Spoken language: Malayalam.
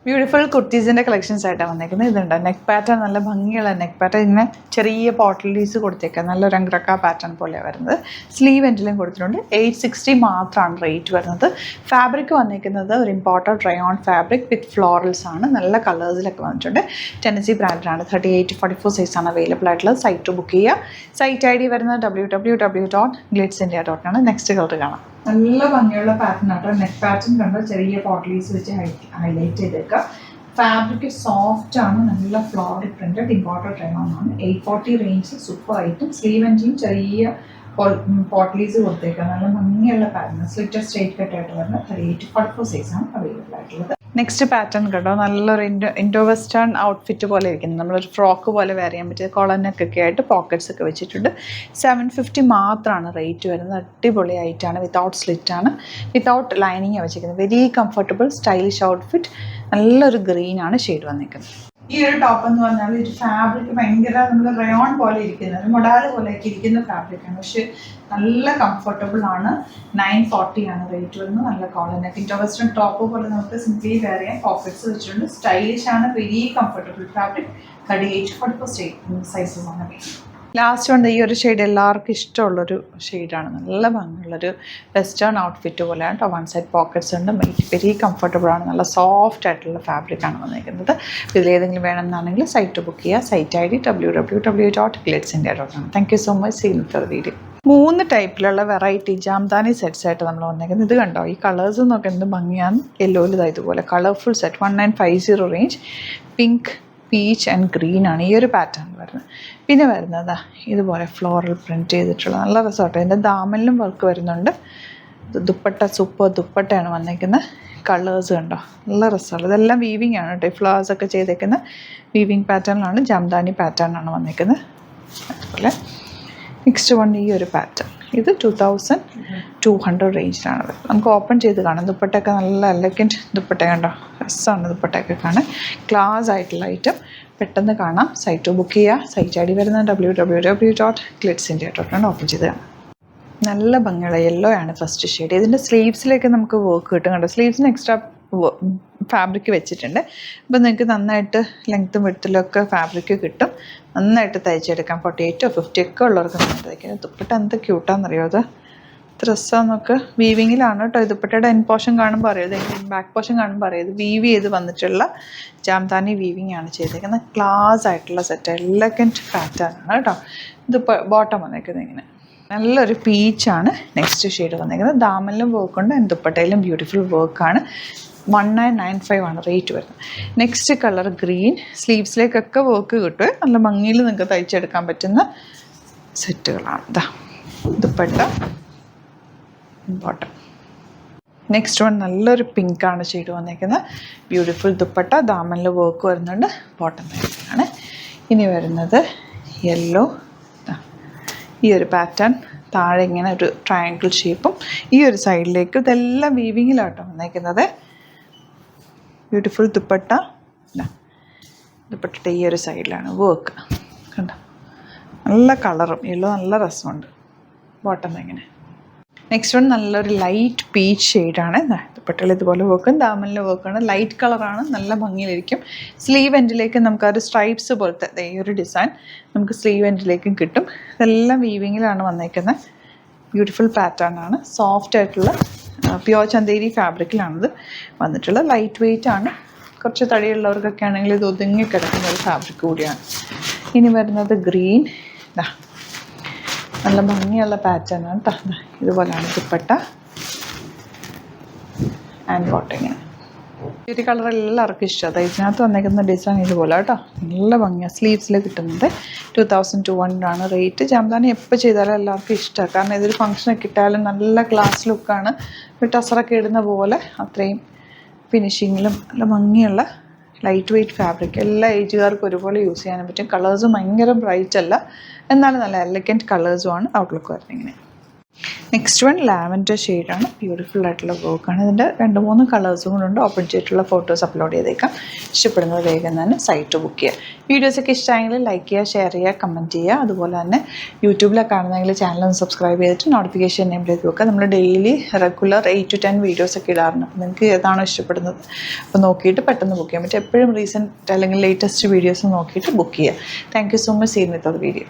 ബ്യൂട്ടിഫുൾ കുർത്തീസിൻ്റെ കളക്ഷൻസ് ആയിട്ടാണ് വന്നേക്കുന്നത്. ഇതുണ്ട് നെക്ക് പാറ്റേൺ, നല്ല ഭംഗിയുള്ള നെക്ക് പാറ്റേൺ. ഇങ്ങനെ ചെറിയ പോട്ടലീസ് കൊടുത്തേക്കാം, നല്ല രംഗ്രക്ക പാറ്റേൺ പോലെയാണ് വരുന്നത്. സ്ലീവ് എൻഡിലും കൊടുത്തിട്ടുണ്ട്. 860 മാത്രമാണ് റേറ്റ് വരുന്നത്. ഫാബ്രിക് വന്നേക്കുന്നത് ഒരു ഇമ്പോർട്ടൻറ്റ് റയോൺ ഫാബ്രിക് വിത്ത് ഫ്ലോറൽസ് ആണ്. നല്ല കളേഴ്സിലൊക്കെ വന്നിട്ടുണ്ട്. ടെന്നസി ബ്രാൻഡാണ്. 38-44 സൈസാണ് അവൈലബിൾ ആയിട്ടുള്ളത്. സൈറ്റ് ബുക്ക് ചെയ്യുക. സൈറ്റ് ID വരുന്നത് www.glitzindia.com. നെക്സ്റ്റ് കളർ കാണാം. നല്ല ഭംഗിയുള്ള പാറ്റേൺ ആട്ടോ. നെക്ക് പാറ്റേൺ കണ്ടോ, ചെറിയ പോട്ടലീസ് വെച്ച് ഹൈലൈറ്റ് ചെയ്തേക്കുക. ഫാബ്രിക് സോഫ്റ്റ് ആണ്, നല്ല ഫ്ലോറൽ പ്രിന്റഡ് ഇമ്പോർട്ടൻറ്റ് റയോൺ ആണ്. 840 റേഞ്ച് സൂപ്പർ ഐറ്റം. സ്ലീവ് എൻഡിയും ചെറിയ പോട്ടലീസ് കൊടുത്തേക്കുക. നല്ല ഭംഗിയുള്ള പാറ്റേൺ. സ്ലിറ്റഡ് സ്ട്രേറ്റ് കട്ട് ആയിട്ട് വരുന്ന 38-44 സൈസാണ് അവൈലബിൾ ആയിട്ടുള്ളത്. നെക്സ്റ്റ് പാറ്റേൺ കേട്ടോ, നല്ലൊരു ഇൻഡോ വെസ്റ്റേൺ ഔട്ട്ഫിറ്റ് പോലെ ഇരിക്കുന്നത്. നമ്മളൊരു ഫ്രോക്ക് പോലെ വെയർ ചെയ്യാൻ പറ്റിയ കോളനൊക്കെ ആയിട്ട് പോക്കറ്റ്സ് ഒക്കെ വെച്ചിട്ടുണ്ട്. 750 മാത്രമാണ് റേറ്റ് വരുന്നത്. അടിപൊളിയായിട്ടാണ്. വിത്തൗട്ട് സ്ലിറ്റാണ്, വിത്തൗട്ട് ലൈനിങ് വെച്ചിരിക്കുന്നത്. Very comfortable stylish outfit. നല്ലൊരു ഗ്രീനാണ് ഷെയ്ഡ് വന്നിരിക്കുന്നത്. ഈ ഒരു ടോപ്പ് എന്ന് പറഞ്ഞാൽ ഒരു ഫാബ്രിക് ഭയങ്കര നമ്മൾ റയോൺ പോലെ ഇരിക്കുന്നത്, മൊഡാല് പോലെയൊക്കെ ഇരിക്കുന്ന ഫാബ്രിക്കാണ്. പക്ഷെ നല്ല കംഫർട്ടബിൾ ആണ്. 940 ആണ് റേറ്റ് വരുന്നത്. നല്ല കോളനൊക്കെ ഇൻഡോ വെസ്റ്റേൺ ടോപ്പ് പോലെ നമുക്ക് സിംപ്ലി വെയർ ചെയ്യാൻ പോക്കറ്റ്സ് വെച്ചിട്ടുണ്ട്. സ്റ്റൈലിഷ് ആണ്, വെരി കംഫർട്ടബിൾ ഫാബ്രിക്. 38-44 സൈസസ് ആണ്. ലാസ്റ്റ് കൊണ്ട് ഈ ഒരു ഷെയ്ഡ് എല്ലാവർക്കും ഇഷ്ടമുള്ളൊരു ഷെയ്ഡാണ്. നല്ല ഭംഗിയുള്ളൊരു വെസ്റ്റേൺ ഔട്ട്ഫിറ്റ് പോലെയാണ് കേട്ടോ. വൺ സൈഡ് പോക്കറ്റ്സ് ഉണ്ട്. വെരി കംഫർട്ടബിൾ ആണ്. നല്ല സോഫ്റ്റ് ആയിട്ടുള്ള ഫാബ്രിക്കാണ് വന്നിരിക്കുന്നത്. ഇതിലേതെങ്കിലും വേണമെന്നാണെങ്കിൽ സൈറ്റ് ബുക്ക് ചെയ്യുക. Site ID www.glitzindia.com. Thank you so much. See you for video. 3 ടൈപ്പിലുള്ള വെറൈറ്റി ജാംദാനി സെറ്റ്സ് ആയിട്ട് നമ്മൾ വന്നേക്കുന്നത്. ഇത് കണ്ടോ, ഈ കളേഴ്സ് നോക്കി എന്ത് ഭംഗിയാണ്. യെല്ലോയിൽ ഇതുപോലെ colourful set. 1950 range. Pink, peach and green ആണ് ഈ ഒരു പാറ്റേൺ വരുന്നത്. പിന്നെ വരുന്നത് ഇതുപോലെ ഫ്ലോറൽ പ്രിൻറ്റ് ചെയ്തിട്ടുള്ള നല്ല രസമായിട്ട്. ഇതിൻ്റെ ദാമനിലും വർക്ക് വരുന്നുണ്ട്. ദുപ്പട്ട സൂപ്പർ ദുപ്പട്ടയാണ് വന്നിരിക്കുന്നത്. കളേഴ്സ് കണ്ടോ, നല്ല രസമുള്ളത്. ഇതെല്ലാം വീവിങ് ആണ് കേട്ടോ. ഫ്ലവേഴ്സ് ഒക്കെ ചെയ്തേക്കുന്ന വീവിങ് പാറ്റേണിലാണ്. ജാംദാനി പാറ്റേൺ ആണ് വന്നിരിക്കുന്നത്. അതുപോലെ നെക്സ്റ്റ് വൺ ഈ ഒരു പാറ്റേൺ. ഇത് 2200 റേഞ്ചിലാണ് വരുന്നത്. നമുക്ക് ഓപ്പൺ ചെയ്ത് കാണാം. ദുപ്പട്ടയൊക്കെ നല്ല എലഗൻറ്റ് ദുപ്പട്ട കണ്ടോ, രസമാണ് ദുപ്പട്ടയൊക്കെ കാണാൻ. ക്ലാസ് ആയിട്ടുള്ള ഐറ്റം. പെട്ടെന്ന് കാണാം. സൈറ്റ് ബുക്ക് ചെയ്യുക. സൈറ്റ് ID വരുന്നത് www.glitzindia.com. ഓപ്പൺ ചെയ്ത് കാണാം. നല്ല ഭംഗിയുള്ള യെല്ലോ ആണ് ഫസ്റ്റ് ഷെയ്ഡ്. ഇതിൻ്റെ സ്ലീവ്സിലേക്ക് നമുക്ക് വർക്ക് കിട്ടും കണ്ടോ. സ്ലീവ്സിന് എക്സ്ട്രാ ഫാബ്രിക് വെച്ചിട്ടുണ്ട്. അപ്പോൾ നിങ്ങൾക്ക് നന്നായിട്ട് ലെങ്ത്തും വിഡ്ത്തിലൊക്കെ ഫാബ്രിക് കിട്ടും. നന്നായിട്ട് തയ്ച്ചെടുക്കാം. 48-50 ഒക്കെ ഉള്ളവർക്ക് നന്നായിട്ട് തയ്ക്കാം. ദുപ്പട്ട എന്ത് ക്യൂട്ടാണെന്നറിയോ. അത് രസമെന്നൊക്കെ വീവിങ്ങിലാണ് കേട്ടോ. ദുപ്പട്ടയുടെ എൻ പോർഷൻ കാണുമ്പോൾ അറിയാം, ബാക്ക് പോർഷൻ കാണുമ്പോൾ അറിയാം. ഇത് വീവ് ചെയ്ത് വന്നിട്ടുള്ള ജാംദാനി വീവിങ് ആണ് ചെയ്തേക്കുന്നത്. ക്ലാസ് ആയിട്ടുള്ള സെറ്റ്. എലഗൻറ്റ് പാറ്റേൺ ആണ് കേട്ടോ. ഇത് ബോട്ടം വന്നേക്കുന്നത് ഇങ്ങനെ നല്ലൊരു പീച്ചാണ് നെക്സ്റ്റ് ഷെയ്ഡ് വന്നേക്കുന്നത്. ദാമനിലും വർക്കുണ്ട്, ദുപ്പട്ടയിലും ബ്യൂട്ടിഫുൾ വർക്കാണ്. 1995 ആണ് റേറ്റ് വരുന്നത്. Next colour green. സ്ലീവ്സിലേക്കൊക്കെ വർക്ക് കിട്ടും. നല്ല ഭംഗിയിൽ നിങ്ങൾക്ക് തയ്ച്ചെടുക്കാൻ പറ്റുന്ന സെറ്റുകളാണ്. ഇതാ ദുപ്പട്ട, ബോട്ടം. നെക്സ്റ്റ് വൺ നല്ലൊരു പിങ്കാണ് ഷെയ്ഡ് വന്നിരിക്കുന്നത്. ബ്യൂട്ടിഫുൾ ദുപ്പട്ട, ദാമനിൽ വർക്ക് വരുന്നുണ്ട്. ബോട്ടം ആണ്. ഇനി വരുന്നത് യെല്ലോ. ഈ ഒരു പാറ്റേൺ താഴെ ഇങ്ങനെ ഒരു ട്രയാങ്കിൾ ഷേപ്പും ഈ ഒരു സൈഡിലേക്ക്. ഇതെല്ലാം വീവിങ്ങിലാട്ടോ വന്നിരിക്കുന്നത്. ബ്യൂട്ടിഫുൾ ദുപ്പട്ട. ദുപ്പട്ടയുടെ ഈ ഒരു സൈഡിലാണ് വർക്ക് കണ്ടോ. നല്ല കളറും യെല്ലോ, നല്ല രസമുണ്ട്. ബോട്ടം ഇങ്ങനെ. നെക്സ്റ്റ് വൺ നല്ലൊരു ലൈറ്റ് പീച്ച് ഷെയ്ഡാണ്. ദുപ്പട്ടയിൽ ഇതുപോലെ വർക്കും ദാമനിൽ വർക്കാണ്. ലൈറ്റ് കളറാണ്, നല്ല ഭംഗിയിലിരിക്കും. സ്ലീവ് എൻഡിലേക്ക് നമുക്ക് ആ ഒരു സ്ട്രൈപ്സ് പോലത്തെ ഈ ഒരു ഡിസൈൻ നമുക്ക് സ്ലീവ് എൻഡിലേക്കും കിട്ടും. ഇതെല്ലാം വീവിങ്ങിലാണ് വന്നേക്കുന്നത്. ബ്യൂട്ടിഫുൾ പാറ്റേൺ ആണ്. സോഫ്റ്റ് ആയിട്ടുള്ള പ്യുവർ ചന്തേരി ഫാബ്രിക്കിലാണിത് വന്നിട്ടുള്ളത്. ലൈറ്റ് വെയ്റ്റ് ആണ്. കുറച്ച് തടിയുള്ളവർക്കൊക്കെ ആണെങ്കിൽ ഇത് ഒതുങ്ങി കിടക്കുന്ന ഒരു ഫാബ്രിക് കൂടിയാണ്. ഇനി വരുന്നത് ഗ്രീൻ. നല്ല ഭംഗിയുള്ള പാറ്റേൺ ആണ് കേട്ടോ. ഇതുപോലെയാണ് ദുപ്പട്ട ആൻഡ് ബോട്ടം. ഇങ്ങനെ ഈ കളർ എല്ലാവർക്കും ഇഷ്ടമാണ്. ഇതിനകത്ത് വന്നേക്കുന്ന ഡിസൈൻ ഇതുപോലെ കേട്ടോ. നല്ല ഭംഗിയാണ്. സ്ലീവ്സിൽ കിട്ടുന്നത്. 2200 ആണ് റേറ്റ്. ജാംദാനി എപ്പോൾ ചെയ്താലും എല്ലാവർക്കും ഇഷ്ടമാണ്. കാരണം ഇതൊരു ഫംഗ്ഷനൊക്കെ ഇട്ടാലും നല്ല ക്ലാസ് ലുക്കാണ്. ഒരു ടസറൊക്കെ ഇടുന്ന പോലെ അത്രയും ഫിനിഷിങ്ങിലും നല്ല ഭംഗിയുള്ള ലൈറ്റ് വെയ്റ്റ് ഫാബ്രിക്. എല്ലാ ഏജുകാർക്കും ഒരുപോലെ യൂസ് ചെയ്യാനും പറ്റും. കളേഴ്സും ഭയങ്കര ബ്രൈറ്റ് അല്ല, എന്നാലും നല്ല എലഗൻറ്റ് കളേഴ്സുമാണ് ഔട്ട്ലുക്ക് വരുന്നത്. ഇങ്ങനെ നെക്സ്റ്റ് വൺ ലാവൻഡർ ഷെയ്ഡാണ്. ബ്യൂട്ടിഫുൾ ആയിട്ടുള്ള വർക്കാണ്. ഇതിൻ്റെ 2-3 കളേഴ്സും കൊണ്ടുണ്ട്. ഓപ്പൺ ചെയ്തിട്ടുള്ള ഫോട്ടോസ് അപ്ലോഡ് ചെയ്തേക്കാം. ഇഷ്ടപ്പെടുന്നത് വേഗം തന്നെ സൈറ്റ് ബുക്ക് ചെയ്യുക. വീഡിയോസൊക്കെ ഇഷ്ടമായെങ്കിൽ ലൈക്ക് ചെയ്യുക, ഷെയർ ചെയ്യുക, കമൻറ്റ് ചെയ്യുക. അതുപോലെ തന്നെ യൂട്യൂബിലൊക്കെ കാണുന്നതെങ്കിൽ ചാനൽ ഒന്ന് സബ്സ്ക്രൈബ് ചെയ്തിട്ട് നോട്ടിഫിക്കേഷൻ എനേബിൾ ചെയ്ത് വെക്കുക. നമ്മൾ ഡെയിലി റെഗുലർ 8 to 10 വീഡിയോസൊക്കെ ഇടാറുണ്ട്. അപ്പോൾ നിങ്ങൾക്ക് ഏതാണോ ഇഷ്ടപ്പെടുന്നത് അപ്പോൾ നോക്കിയിട്ട് പെട്ടെന്ന് ബുക്ക് ചെയ്യാൻ പറ്റും. എപ്പോഴും റീസെൻറ്റ് അല്ലെങ്കിൽ ലേറ്റസ്റ്റ് വീഡിയോസ് നോക്കിയിട്ട് ബുക്ക് ചെയ്യുക. Thank you so much. Seen with the video.